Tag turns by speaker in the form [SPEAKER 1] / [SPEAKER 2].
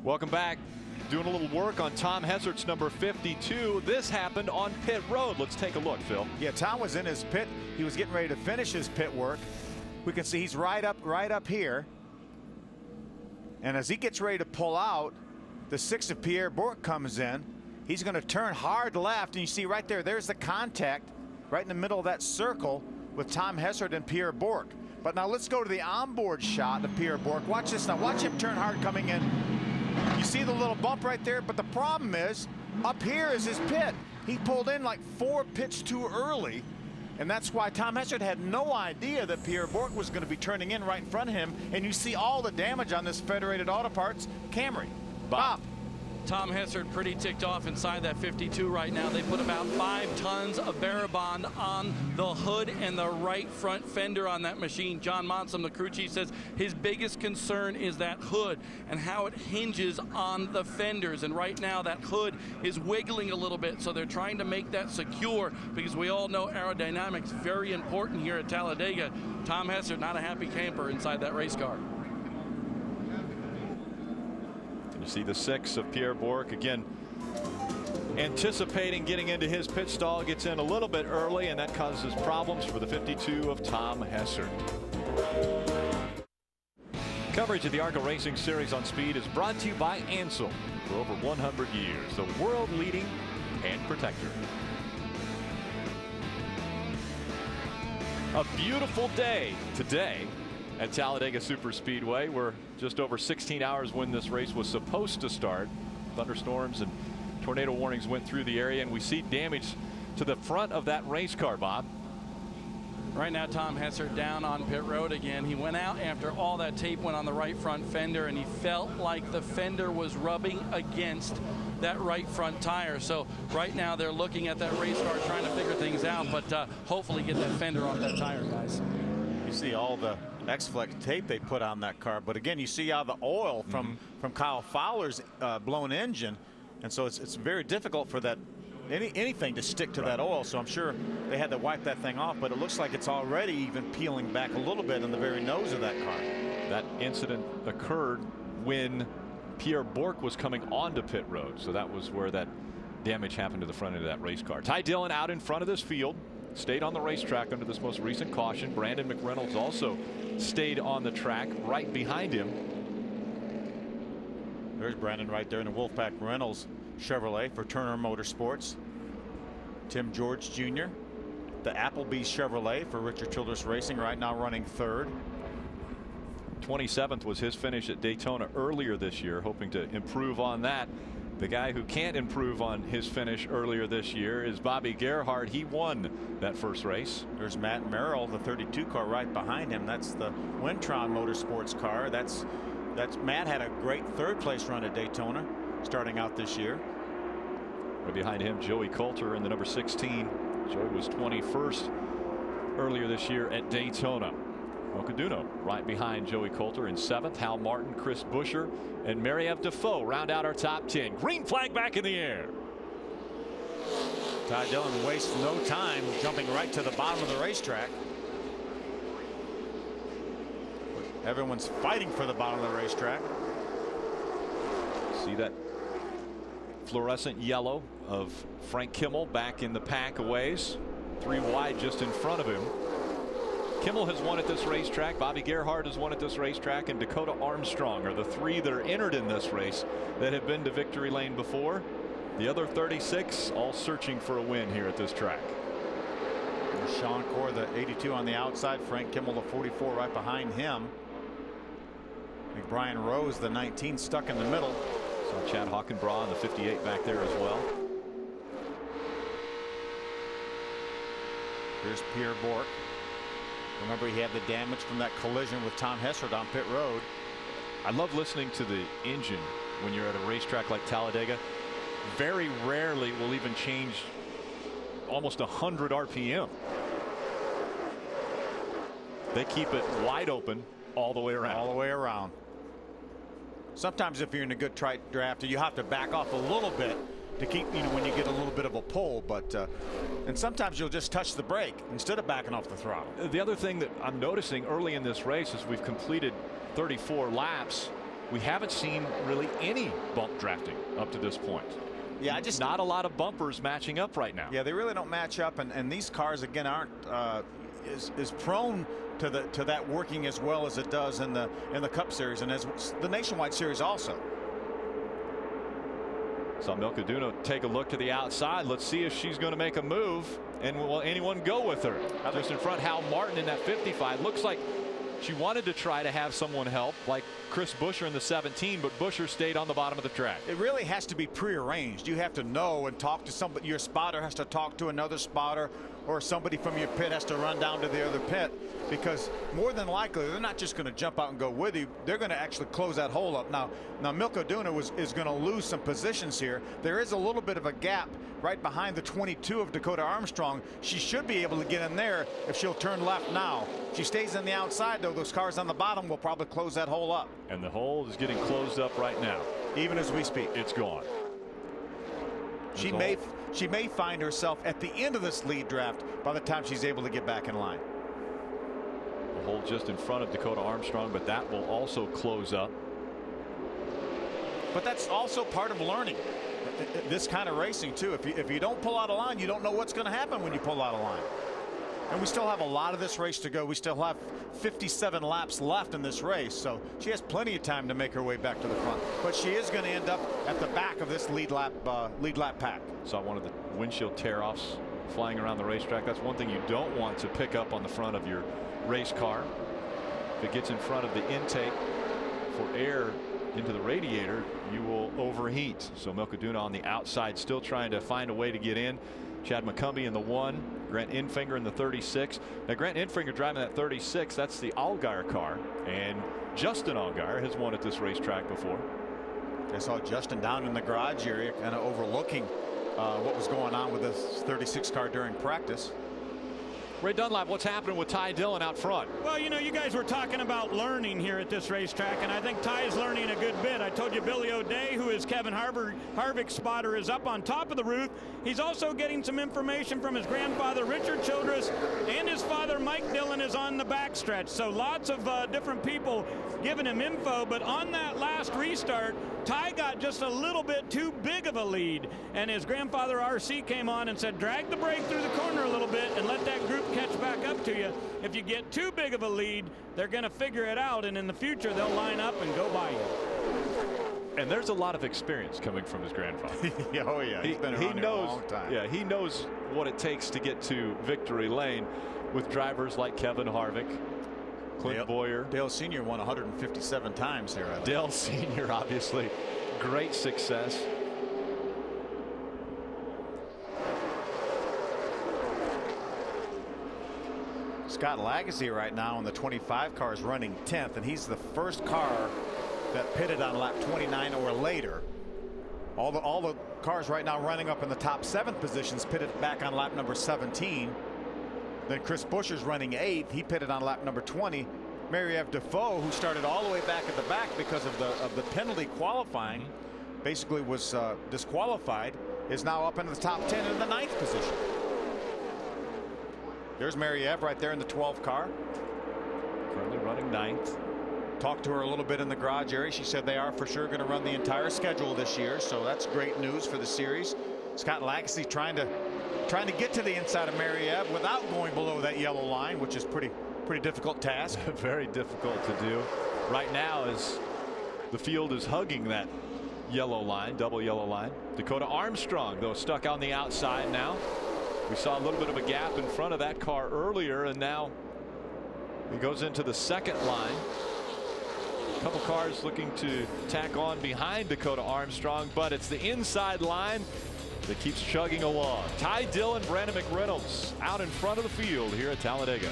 [SPEAKER 1] Welcome back. Doing a little work on Tom Hessert's number 52. This happened on pit road. Let's take a look, Phil.
[SPEAKER 2] Yeah, Tom was in his pit. He was getting ready to finish his pit work. We can see he's right up here. And as he gets ready to pull out, the 6 of Pierre Bourque comes in. He's going to turn hard left, and you see right there's the contact right in the middle of that circle with Tom Hessert and Pierre Bourque. But now let's go to the onboard shot of Pierre Bourque. Watch this now. Watch him turn hard coming in. You see the little bump right there, but the problem is up here is his pit. He pulled in like 4 pits too early, and that's why Tom Hessert had no idea that Pierre Bourque was going to be turning in right in front of him. And you see all the damage on this Federated Auto Parts Camry. Bob.
[SPEAKER 3] Tom Hessert pretty ticked off inside that 52 right now. They put about 5 tons of Barabond on the hood and the right front fender on that machine. John Monson, the crew chief, says his biggest concern is that hood and how it hinges on the fenders. And right now that hood is wiggling a little bit, so they're trying to make that secure, because we all know aerodynamics very important here at Talladega. Tom Hessert not a happy camper inside that race car.
[SPEAKER 1] You see the 6 of Pierre Bourque again, anticipating getting into his pit stall, gets in a little bit early, and that causes problems for the 52 of Tom Hessert. Coverage of the ARCA Racing Series on Speed is brought to you by Ansel. For over 100 years, the world-leading hand protector. A beautiful day today at Talladega Superspeedway. We're just over 16 hours when this race was supposed to start. Thunderstorms and tornado warnings went through the area, and we see damage to the front of that race car, Bob.
[SPEAKER 3] Right now Tom Hessert down on pit road again. He went out after all that tape went on the right front fender, and he felt like the fender was rubbing against that right front tire. So right now they're looking at that race car trying to figure things out, but hopefully get that fender off that tire, guys.
[SPEAKER 2] You see all the X-Flex tape they put on that car, but again, you see how the oil from Kyle Fowler's blown engine, and so it's very difficult for that anything to stick to that oil. So I'm sure they had to wipe that thing off, but it looks like it's already even peeling back a little bit in the very nose of that car.
[SPEAKER 1] That incident occurred when Pierre Bourque was coming onto pit road, so that was where that damage happened to the front end of that race car. Ty Dillon out in front of this field, stayed on the racetrack under this most recent caution. Brandon McReynolds also stayed on the track right behind him.
[SPEAKER 2] There's Brandon right there in the Wolfpack Reynolds Chevrolet for Turner Motorsports. Tim George Jr. The Applebee's Chevrolet for Richard Childress Racing, right now running 3rd.
[SPEAKER 1] 27th was his finish at Daytona earlier this year, hoping to improve on that. The guy who can't improve on his finish earlier this year is Bobby Gerhart. He won that first race.
[SPEAKER 2] There's Matt Merrill, the 32 car right behind him. That's the Wintron Motorsports car. That's Matt had a great 3rd place run at Daytona starting out this year.
[SPEAKER 1] Right behind him, Joey Coulter in the number 16. Joey was 21st earlier this year at Daytona. Mocaduno right behind Joey Coulter in 7th. Hal Martin, Chris Buescher, and Mary-Eve Defoe round out our top 10. Green flag back in the air.
[SPEAKER 2] Ty Dillon wastes no time jumping right to the bottom of the racetrack. Everyone's fighting for the bottom of the racetrack.
[SPEAKER 1] See that fluorescent yellow of Frank Kimmel back in the pack a ways. 3 wide just in front of him. Kimmel has won at this racetrack. Bobby Gerhart has won at this racetrack, and Dakota Armstrong are the 3 that are entered in this race that have been to victory lane before. The other 36 all searching for a win here at this track.
[SPEAKER 2] There's Sean Corr, the 82 on the outside. Frank Kimmel, the 44 right behind him. I think Brian Rose, the 19, stuck in the middle.
[SPEAKER 1] Saw Chad Hockenbraugh, the 58 back there as well.
[SPEAKER 2] Here's Pierre Bourque. Remember, he had the damage from that collision with Tom Hessert on pit road.
[SPEAKER 1] I love listening to the engine when you're at a racetrack like Talladega. Very rarely will even change almost 100 RPM. They keep it wide open all the way around.
[SPEAKER 2] All the way around. Sometimes if you're in a good draft, you have to back off a little bit to keep, when you get a little bit of a pull, but and sometimes you'll just touch the brake instead of backing off the throttle.
[SPEAKER 1] The other thing that I'm noticing early in this race is we've completed 34 laps. we haven't seen really any bump drafting up to this point.
[SPEAKER 2] Yeah, just
[SPEAKER 1] not a lot of bumpers matching up right now.
[SPEAKER 2] Yeah, they really don't match up, and these cars again aren't is prone to that working as well as it does in the Cup Series and as the Nationwide Series also.
[SPEAKER 1] So Milka Duno take a look to the outside. Let's see if she's going to make a move, and will anyone go with her? Just in front, Hal Martin in that 55. Looks like she wanted to try to have someone help, like Chris Buescher in the 17, but Buescher stayed on the bottom of the track.
[SPEAKER 2] It really has to be prearranged. You have to know and talk to somebody. Your spotter has to talk to another spotter, or somebody from your pit has to run down to the other pit, because more than likely they're not just going to jump out and go with you. They're going to actually close that hole up. Now Milka Duno is going to lose some positions here. There is a little bit of a gap right behind the 22 of Dakota Armstrong. She should be able to get in there if she'll turn left now. If she stays on the outside, though, those cars on the bottom will probably close that hole up.
[SPEAKER 1] And the hole is getting closed up right now.
[SPEAKER 2] Even as we speak.
[SPEAKER 1] It's gone.
[SPEAKER 2] She may find herself at the end of this lead draft by the time she's able to get back in line.
[SPEAKER 1] The hole just in front of Dakota Armstrong, but that will also close up.
[SPEAKER 2] But that's also part of learning this kind of racing too. If you don't pull out a line, you don't know what's going to happen when you pull out a line. And we still have a lot of this race to go. We still have 57 laps left in this race, so she has plenty of time to make her way back to the front. But she is going to end up at the back of this lead lap pack.
[SPEAKER 1] Saw one of the windshield tear-offs flying around the racetrack. That's one thing you don't want to pick up on the front of your race car. If it gets in front of the intake for air into the radiator, you will overheat. So Milka Duno on the outside, still trying to find a way to get in. Chad McCumbee in the 1, Grant Enfinger in the 36. Now Grant Enfinger driving that 36, that's the Allgaier car, and Justin Allgaier has won at this racetrack before.
[SPEAKER 2] I saw Justin down in the garage area, kind of overlooking what was going on with this 36 car during practice.
[SPEAKER 1] Ray Dunlap, what's happening with Ty Dillon out front?
[SPEAKER 4] Well, you know, you guys were talking about learning here at this racetrack, and I think Ty is learning a good bit. I told you Billy O'Day, who is Kevin Harvick's spotter, is up on top of the roof. He's also getting some information from his grandfather, Richard Childress, and his father, Mike Dillon, is on the backstretch. So lots of different people giving him info, but on that last restart, Ty got just a little bit too big of a lead, and his grandfather RC came on and said, drag the brake through the corner a little bit and let that group catch back up to you. If you get too big of a lead, they're going to figure it out, and in the future they'll line up and go by you.
[SPEAKER 1] And there's a lot of experience coming from his grandfather.
[SPEAKER 2] Oh yeah, he's been around here a long time.
[SPEAKER 1] Yeah, he knows what it takes to get to victory lane with drivers like Kevin Harvick, Clint Boyer.
[SPEAKER 2] Dale Sr. won 157 times here.
[SPEAKER 1] Dale Sr. obviously great success.
[SPEAKER 2] Scott Lagasse right now in the 25 car is running 10th, and he's the first car that pitted on lap 29 or later. All the cars right now running up in the top 7 positions pitted back on lap number 17. Then Chris Buescher's running 8th. He pitted on lap number 20. Mary-Eve Defoe, who started all the way back at the back because of the penalty qualifying, basically was disqualified, is now up into the top 10 in the 9th position. There's Mary-Eve right there in the 12 car.
[SPEAKER 1] Currently running 9th.
[SPEAKER 2] Talked to her a little bit in the garage area. She said they are for sure going to run the entire schedule this year, so that's great news for the series. Scott Lagasse trying to get to the inside of Mary-Eve without going below that yellow line, which is pretty difficult task.
[SPEAKER 1] Very difficult to do right now as the field is hugging that yellow line, double yellow line. Dakota Armstrong, though, stuck on the outside now. We saw a little bit of a gap in front of that car earlier, and now he goes into the second line. A couple cars looking to tack on behind Dakota Armstrong, but it's the inside line that keeps chugging along. Ty Dillon, Brandon McReynolds out in front of the field here at Talladega.